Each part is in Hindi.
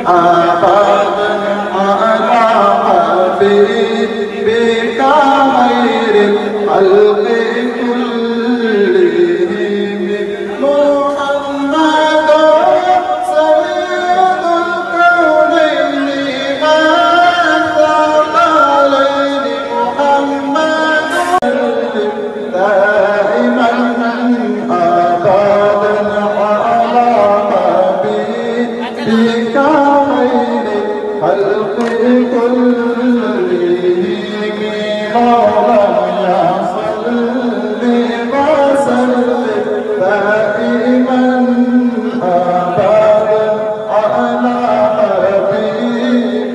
आबादन अला हबीबिका खैरिल खल्क़ि कुल्लिहिम मुहम्मदुन सय्यिदुल कौनैनि वस्सक़लैनि मुहम्मदुन दाइमन आबादन अला हबीबिका खैरिल खल्क़ि कुल्लिहिम मौलाना सल्लि वसल्लिम दाइमन आबादन अला हबीबिका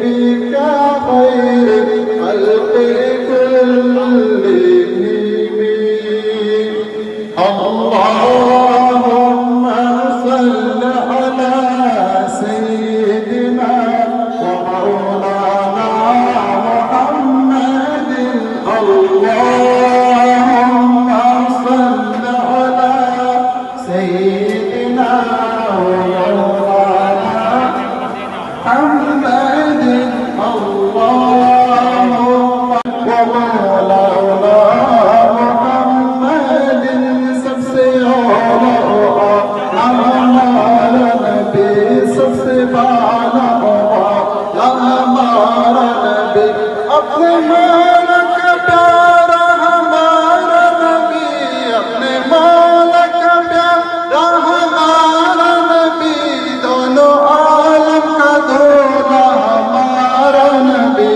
खैरिल खल्क़ि कुल्लिहिम। अल्लाहुम्मा सल्लि अला सय्यिदिना व मौलाना मुहम्मदिन। अल्लाहुम्मा सल्लि अला सय्यिदिना व मौलाना मुहम्मदिन। अल्लाहुम्मा व मौलाना मुहम्मदिन। सबसे औला हमारा नबी, सबसे बाला या हमारा नबी, अपने मौला का प्यारा हमारा नबी, अपने मौला का प्यारा हमारा नबी, दोनों आलम का दूल्हा हमारा नबी।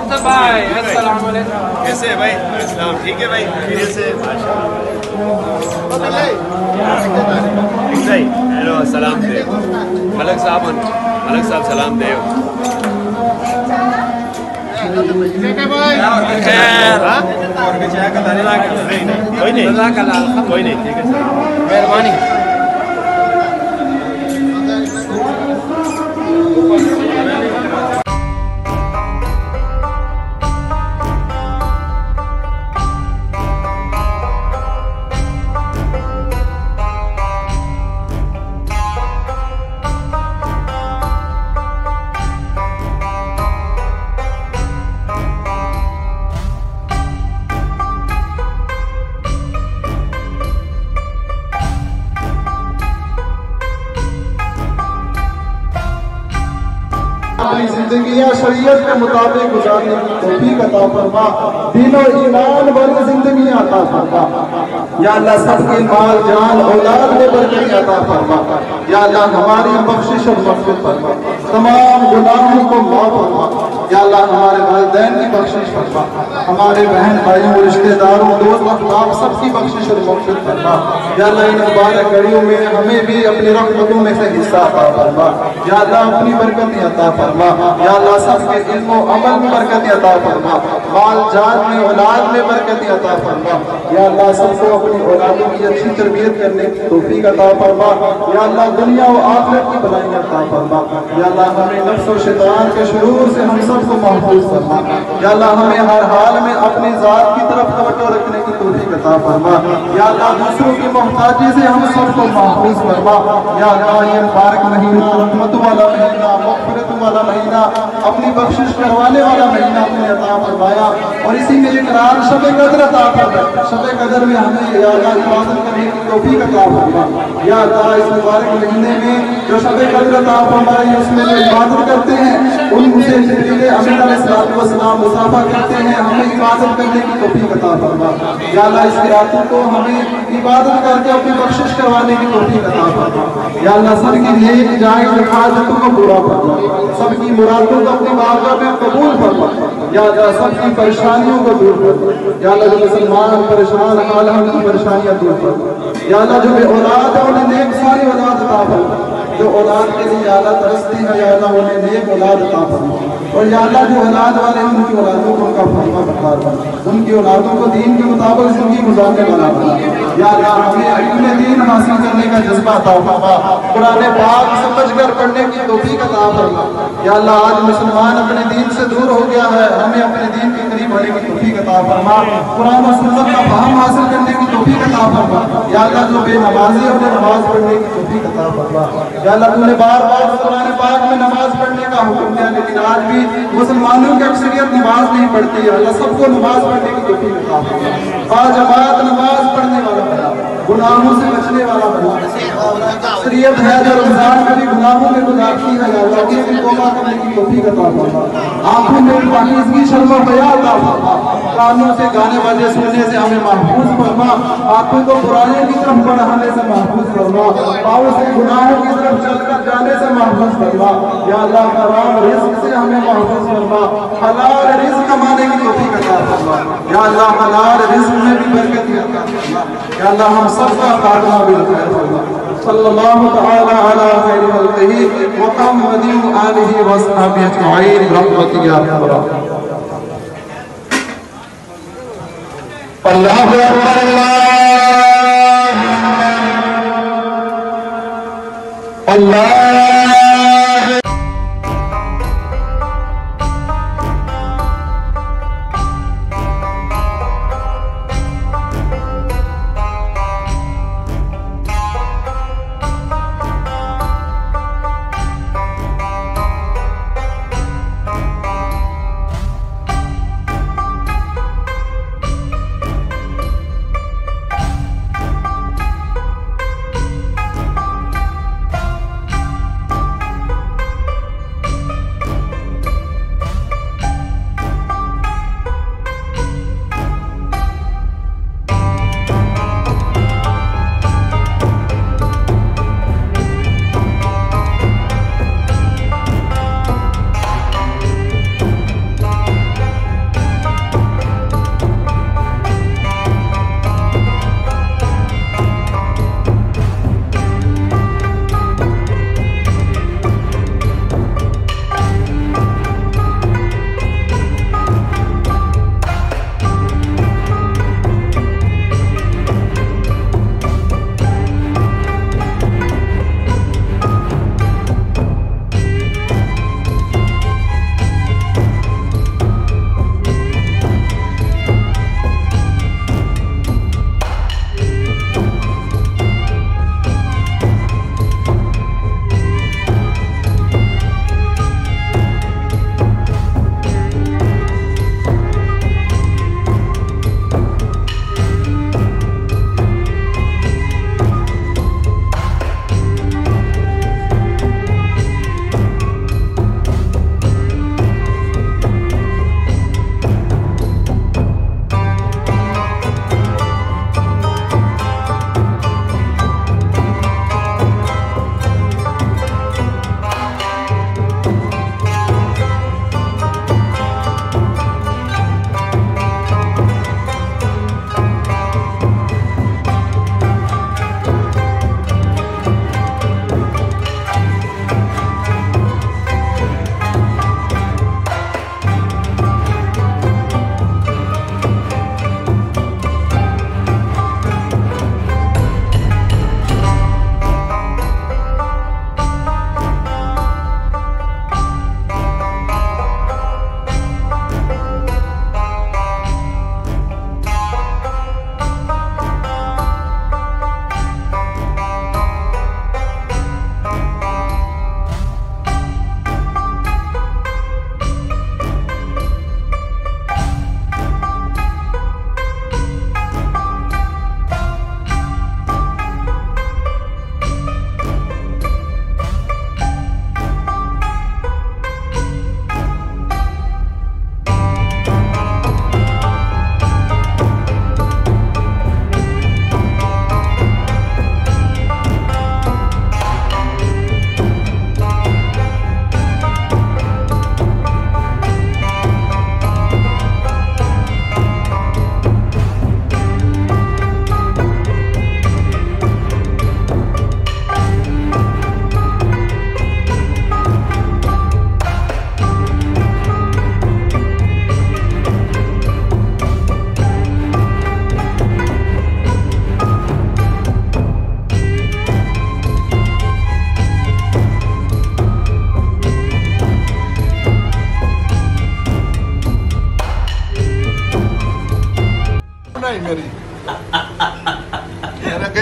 अल्लाह भाई अस्सलाम वालेकुम। कैसे है भाई? इस्लाम ठीक है भाई, खैरियत से? माशाअल्लाह। हेलो सलाम दे मलक साहब सलाम दे। कोई नहीं ठीक है सर, मेहरबानी। अपनी जिंदगी शरीयत के मुताबिक गुजारने की तौफीक अता फरमा, दीन और ईमान वाली जिंदगी अता फरमा। या अल्लाह सबके माल जान औलाद में बरकत अता फरमा। या अल्लाह हमारी बख्शिश और मग़फ़िरत फरमा, तमाम गुनाहों को माफ़ फरमा। या अल्लाह हमारे वालिदैन की बख्शिश फरमा, हमारे बहन भाइयों रिश्तेदारों दोस्त अहबाब सबकी बख्शिश और मग़फ़िरत फरमा। या अल्लाह इन मुबारक घड़ियों में हमें भी अपनी रहमतों में से हिस्सा अता फरमा। या अल्लाह अपनी बरकत अता फरमा। या अल्लाह सबके इल्म और अमल में बरकत अता फरमा, माल जान में औलाद में बरकत अता फरमा। या अल्लाह सबको अपनी औलादों की अच्छी तरबियत करने की तौफीक अता फरमा। या अल्लाह दुनिया और आखिरत की भलाई अता फरमा। या अल्लाह हमें नफ्स और शैतान के शुरूर से हम सबको महफूज फरमा। या अल्लाह हमें हर हाल में अपनी ज़ात की तरफ तवज्जो रखने की तौफीक अता फरमा। या अल्लाह दूसरों की मोहताजी से हम सबको महफूज फरमा। या अल्लाह ये मुबारक महीना रहमत वाला महीना, मग़फ़िरत वाला महीना, अपनी बख्शिश करवाने वाला महीना अपने अता फरमाया। और इसी में एक रात शब-ए कद्र अता फरमा। शब-ए कद्र में हमें या अल्लाह इबादत करने की तौफीक अता फरमा। या अल्लाह इस मुबारक महीने में जो शब-ए कद्र अता फरमाई उसमें जो इबादत करते हैं उनसे जिब्रील अमीन अलैहिस्सलाम मुसाफा करते हैं, हमें इबादत करने की तौफीक अता फरमा। या अल्लाह इस रातों को हमें इबादत करके अपनी बख्शिश करवाने की तौफीक अता फरमा। या अल्लाह सबकी नेक जायज़ हाजतों को पूरा फरमा, सबकी मुरादों को अपनी बारगाह में कबूल फरमा। या अल्लाह सबकी परेशानियों को दूर फरमा। या अल्लाह जो मुसलमान परेशान हाल है उनकी परेशानियां दूर फरमा। या अल्लाह जो बे औलाद है उन्हें नेक सारी औलाद अता फरमा। जो औलाद के लिए या अल्लाह तरसती है या अल्लाह उन्हें नेक औलाद अता फरमा। और या अल्लाह जो औलाद वाले हैं उनकी औलादों को उनका फरमा बरकरार बना, उनकी औलादों को दीन के मुताबिक जिंदगी गुजारने वाला बना। या अल्लाह हमें अपने दीन हासिल करने का जज्बा अता फरमा, कुरान पाक समझकर पढ़ने की तौफीक अता फरमा। या अल्लाह आज मुसलमान अपने दीन से दूर हो गया है, हमें अपने दीन के करीब होने की तौफीक अता फरमा, कुरान और सुन्नत का फहम हासिल करने की तौफीक अता फरमा। या अल्लाह जो बेनमाजी है उन्हें नमाज पढ़ने की तौफीक अता फरमा। या अल्लाह तूने बार बार कुरान पाक में नमाज पढ़ने का हुक्म दिया, लेकिन आज भी मुसलमानों की अक्सरियत नमाज नहीं पढ़ती है। अल्लाह सबको नमाज पढ़ने की तौफीक अता फरमा, बाजमात नमाज पढ़ने वाला बना, गुनाहों से बचने वाला बना। अक्सरियत है जो रमजान में भी गुनाहों में गुजारती है, अल्लाह की भी तौबा करने की तौफीक अता फरमा। आंखों में पाकीज़गी शर्म और हया अता फरमा, कानों से गाने वाले सुनने से हमें महफूज फरमा, आंखों को बुराइयों की तरफ बढ़ाने से महफूज फरमा, पाँव से गुनाहों की तरफ चलकर जाने से महफूज फरमा। या अल्लाह हराम रिज़्क से हमें महफूज फरमा, हलाल रिज़्क कमाने की तौफीक अता फरमा। या अल्लाह हलाल रिज़्क में भी बरकत अता फरमा। या अल्लाह हम सबका खात्मा बिल खैर फरमा। सल्लल्लाहु तआला अला खैरि खल्क़िही मुहम्मदिन व आलिहि व अस्हाबिहि अजमईन बिरहमतिका या अरहम अल्लाहु अकबर अल्लाह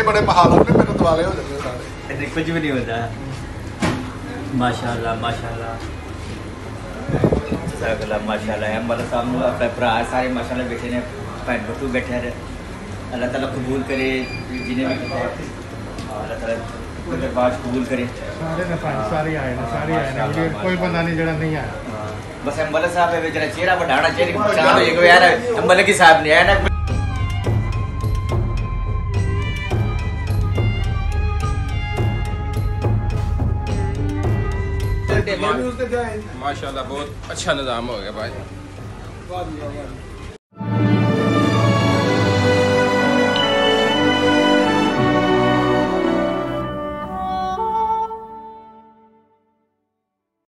बड़े महालत ने मेरे दुआले हो जाते सारे कुछ भी नहीं होता। माशाल्लाह माशाल्लाह माशाल्लाह हमारे सामने अपने भरा सारे माशाल्लाह बैठे ने भैन बतू बैठे हैं। अल्लाह ताला कबूल करे जिन्हें भी किया है, अल्लाह ताला दरबार कबूल करे। सारे आए ना कोई बंदा नहीं जरा नहीं आया। बस अम्बल साहब है जरा चेहरा बढ़ाना चाहिए पहचान हो एक यार अम्बल की साहब नहीं आया ना। माशाल्लाह बहुत अच्छा निज़ाम हो गया भाई।